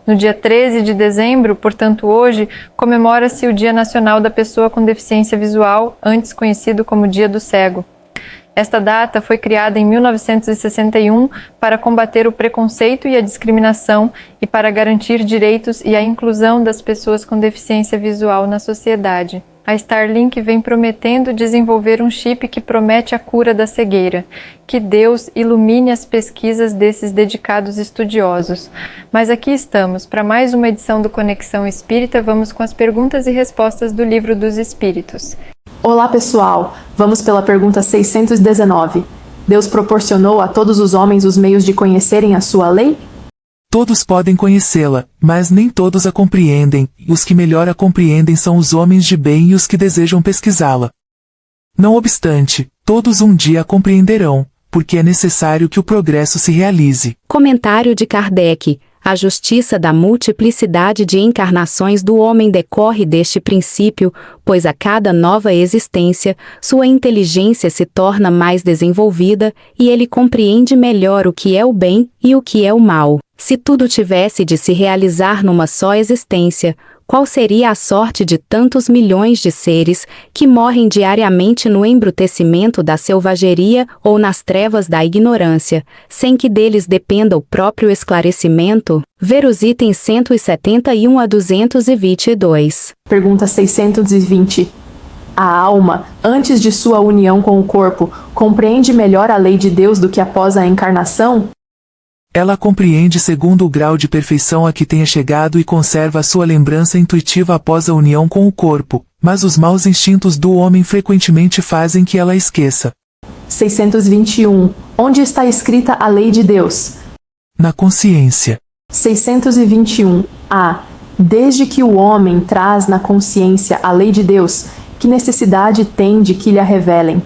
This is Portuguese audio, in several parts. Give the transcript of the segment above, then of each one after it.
No dia 13 de dezembro, portanto hoje, comemora-se o Dia Nacional da Pessoa com Deficiência Visual, antes conhecido como Dia do Cego. Esta data foi criada em 1961 para combater o preconceito e a discriminação e para garantir direitos e a inclusão das pessoas com deficiência visual na sociedade. A Starlink vem prometendo desenvolver um chip que promete a cura da cegueira. Que Deus ilumine as pesquisas desses dedicados estudiosos. Mas aqui estamos, para mais uma edição do Conexão Espírita. Vamos com as perguntas e respostas do Livro dos Espíritos. Olá pessoal, vamos pela pergunta 619. Deus proporcionou a todos os homens os meios de conhecerem a sua lei? Todos podem conhecê-la, mas nem todos a compreendem, e os que melhor a compreendem são os homens de bem e os que desejam pesquisá-la. Não obstante, todos um dia a compreenderão, porque é necessário que o progresso se realize. Comentário de Kardec. A justiça da multiplicidade de encarnações do homem decorre deste princípio, pois a cada nova existência, sua inteligência se torna mais desenvolvida, e ele compreende melhor o que é o bem e o que é o mal. Se tudo tivesse de se realizar numa só existência, qual seria a sorte de tantos milhões de seres que morrem diariamente no embrutecimento da selvageria ou nas trevas da ignorância, sem que deles dependa o próprio esclarecimento? Ver os itens 171 a 222. Pergunta 620. A alma, antes de sua união com o corpo, compreende melhor a lei de Deus do que após a encarnação? Ela compreende segundo o grau de perfeição a que tenha chegado e conserva a sua lembrança intuitiva após a união com o corpo, mas os maus instintos do homem frequentemente fazem que ela esqueça. 621. Onde está escrita a lei de Deus? Na consciência. 621. A. Desde que o homem traz na consciência a lei de Deus, que necessidade tem de que lhe a revelem?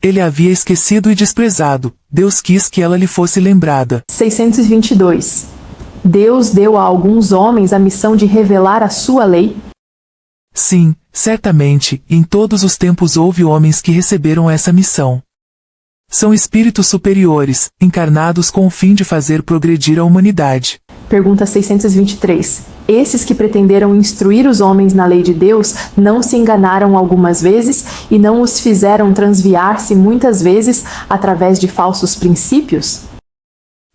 Ele a havia esquecido e desprezado, Deus quis que ela lhe fosse lembrada. 622. Deus deu a alguns homens a missão de revelar a sua lei? Sim, certamente, em todos os tempos houve homens que receberam essa missão. São espíritos superiores, encarnados com o fim de fazer progredir a humanidade. Pergunta 623. Esses que pretenderam instruir os homens na lei de Deus não se enganaram algumas vezes e não os fizeram transviar-se muitas vezes através de falsos princípios?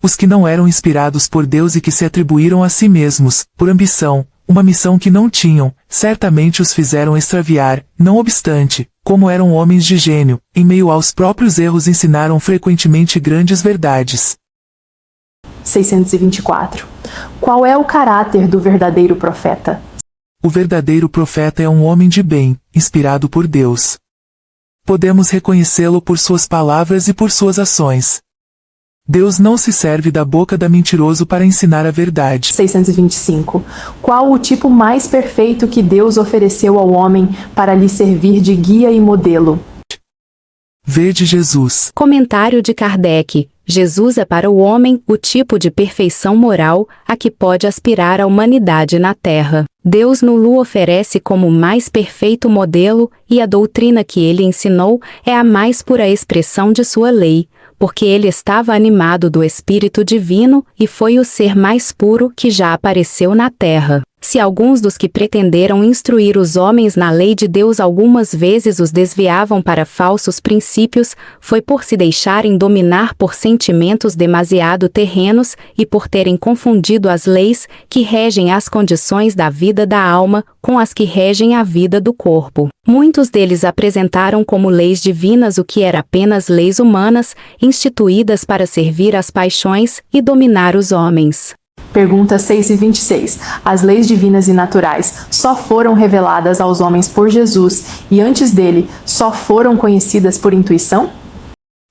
Os que não eram inspirados por Deus e que se atribuíram a si mesmos, por ambição, uma missão que não tinham, certamente os fizeram extraviar. Não obstante, como eram homens de gênio, em meio aos próprios erros ensinaram frequentemente grandes verdades. 624. Qual é o caráter do verdadeiro profeta? O verdadeiro profeta é um homem de bem, inspirado por Deus. Podemos reconhecê-lo por suas palavras e por suas ações. Deus não se serve da boca da mentiroso para ensinar a verdade. 625. Qual o tipo mais perfeito que Deus ofereceu ao homem para lhe servir de guia e modelo? Vede Jesus. Comentário de Kardec. Jesus é para o homem o tipo de perfeição moral a que pode aspirar a humanidade na Terra. Deus no-lo oferece como o mais perfeito modelo, e a doutrina que ele ensinou é a mais pura expressão de sua lei, porque ele estava animado do Espírito Divino e foi o ser mais puro que já apareceu na Terra. Se alguns dos que pretenderam instruir os homens na lei de Deus algumas vezes os desviavam para falsos princípios, foi por se deixarem dominar por sentimentos demasiado terrenos e por terem confundido as leis que regem as condições da vida da alma com as que regem a vida do corpo. Muitos deles apresentaram como leis divinas o que era apenas leis humanas, instituídas para servir às paixões e dominar os homens. Pergunta 626. As leis divinas e naturais só foram reveladas aos homens por Jesus e antes dele só foram conhecidas por intuição?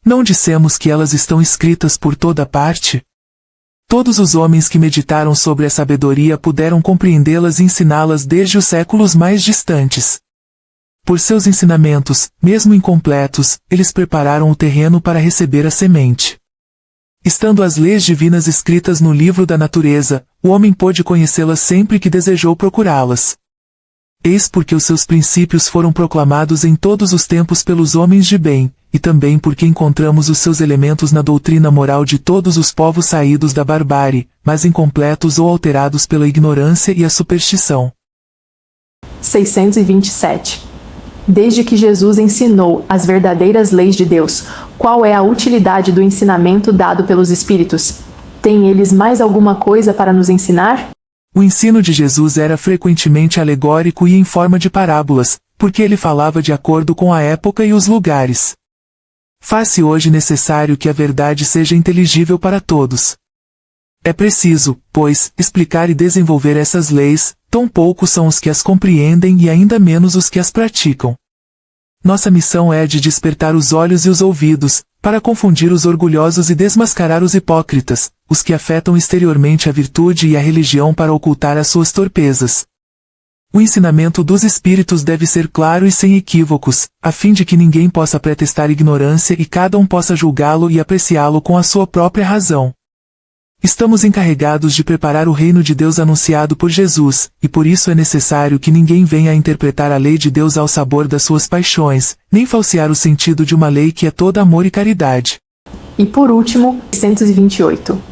Não dissemos que elas estão escritas por toda parte? Todos os homens que meditaram sobre a sabedoria puderam compreendê-las e ensiná-las desde os séculos mais distantes. Por seus ensinamentos, mesmo incompletos, eles prepararam o terreno para receber a semente. Estando as leis divinas escritas no livro da natureza, o homem pôde conhecê-las sempre que desejou procurá-las. Eis porque os seus princípios foram proclamados em todos os tempos pelos homens de bem, e também porque encontramos os seus elementos na doutrina moral de todos os povos saídos da barbárie, mas incompletos ou alterados pela ignorância e a superstição. 627. Desde que Jesus ensinou as verdadeiras leis de Deus, qual é a utilidade do ensinamento dado pelos Espíritos? Têm eles mais alguma coisa para nos ensinar? O ensino de Jesus era frequentemente alegórico e em forma de parábolas, porque ele falava de acordo com a época e os lugares. Faz-se hoje necessário que a verdade seja inteligível para todos. É preciso, pois, explicar e desenvolver essas leis, tão poucos são os que as compreendem e ainda menos os que as praticam. Nossa missão é de despertar os olhos e os ouvidos, para confundir os orgulhosos e desmascarar os hipócritas, os que afetam exteriormente a virtude e a religião para ocultar as suas torpezas. O ensinamento dos Espíritos deve ser claro e sem equívocos, a fim de que ninguém possa pretextar ignorância e cada um possa julgá-lo e apreciá-lo com a sua própria razão. Estamos encarregados de preparar o reino de Deus anunciado por Jesus, e por isso é necessário que ninguém venha a interpretar a lei de Deus ao sabor das suas paixões, nem falsear o sentido de uma lei que é toda amor e caridade. E por último, 628.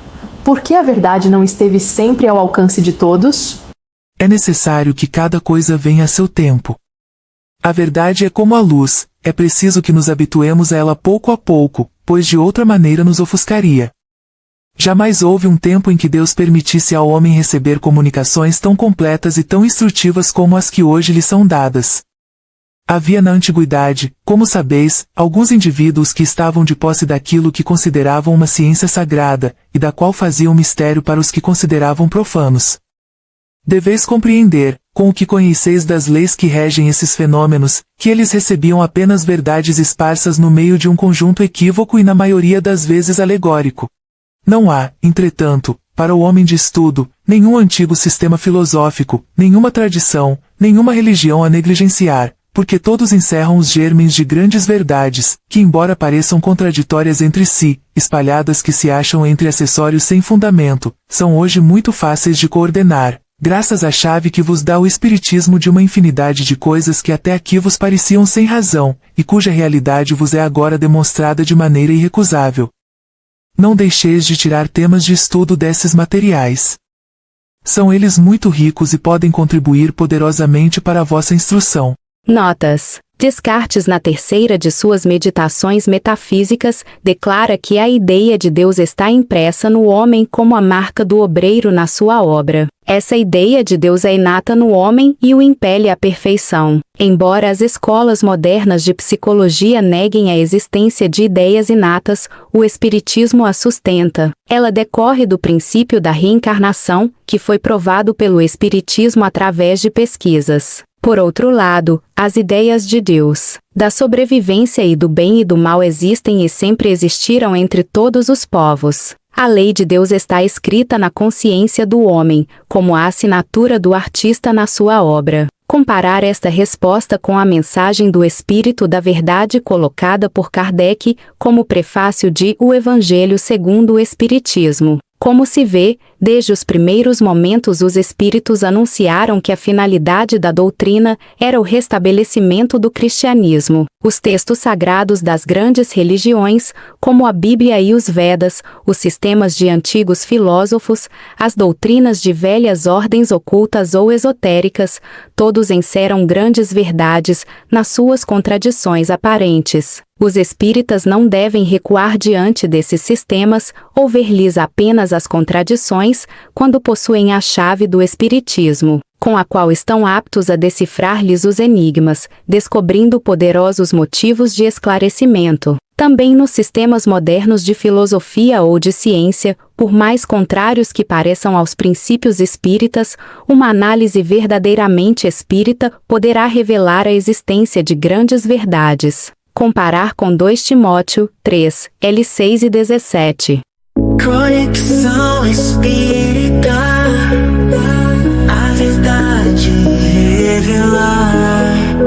Por que a verdade não esteve sempre ao alcance de todos? É necessário que cada coisa venha a seu tempo. A verdade é como a luz, é preciso que nos habituemos a ela pouco a pouco, pois de outra maneira nos ofuscaria. Jamais houve um tempo em que Deus permitisse ao homem receber comunicações tão completas e tão instrutivas como as que hoje lhe são dadas. Havia na antiguidade, como sabeis, alguns indivíduos que estavam de posse daquilo que consideravam uma ciência sagrada, e da qual faziam mistério para os que consideravam profanos. Deveis compreender, com o que conheceis das leis que regem esses fenômenos, que eles recebiam apenas verdades esparsas no meio de um conjunto equívoco e na maioria das vezes alegórico. Não há, entretanto, para o homem de estudo, nenhum antigo sistema filosófico, nenhuma tradição, nenhuma religião a negligenciar, porque todos encerram os germens de grandes verdades, que embora pareçam contraditórias entre si, espalhadas que se acham entre acessórios sem fundamento, são hoje muito fáceis de coordenar, graças à chave que vos dá o espiritismo de uma infinidade de coisas que até aqui vos pareciam sem razão, e cuja realidade vos é agora demonstrada de maneira irrecusável. Não deixeis de tirar temas de estudo desses materiais. São eles muito ricos e podem contribuir poderosamente para a vossa instrução. Notas. Descartes, na terceira de suas meditações metafísicas, declara que a ideia de Deus está impressa no homem como a marca do obreiro na sua obra. Essa ideia de Deus é inata no homem e o impele à perfeição. Embora as escolas modernas de psicologia neguem a existência de ideias inatas, o Espiritismo a sustenta. Ela decorre do princípio da reencarnação, que foi provado pelo Espiritismo através de pesquisas. Por outro lado, as ideias de Deus, da sobrevivência e do bem e do mal existem e sempre existiram entre todos os povos. A lei de Deus está escrita na consciência do homem, como a assinatura do artista na sua obra. Comparar esta resposta com a mensagem do Espírito da Verdade colocada por Kardec, como prefácio de O Evangelho segundo o Espiritismo. Como se vê, desde os primeiros momentos os espíritos anunciaram que a finalidade da doutrina era o restabelecimento do cristianismo. Os textos sagrados das grandes religiões, como a Bíblia e os Vedas, os sistemas de antigos filósofos, as doutrinas de velhas ordens ocultas ou esotéricas, todos encerram grandes verdades nas suas contradições aparentes. Os espíritas não devem recuar diante desses sistemas ou ver-lhes apenas as contradições, quando possuem a chave do espiritismo, com a qual estão aptos a decifrar-lhes os enigmas, descobrindo poderosos motivos de esclarecimento. Também nos sistemas modernos de filosofia ou de ciência, por mais contrários que pareçam aos princípios espíritas, uma análise verdadeiramente espírita poderá revelar a existência de grandes verdades. Comparar com 2 Timóteo 3, L6 e 17. Conexão espírita, a verdade revelar.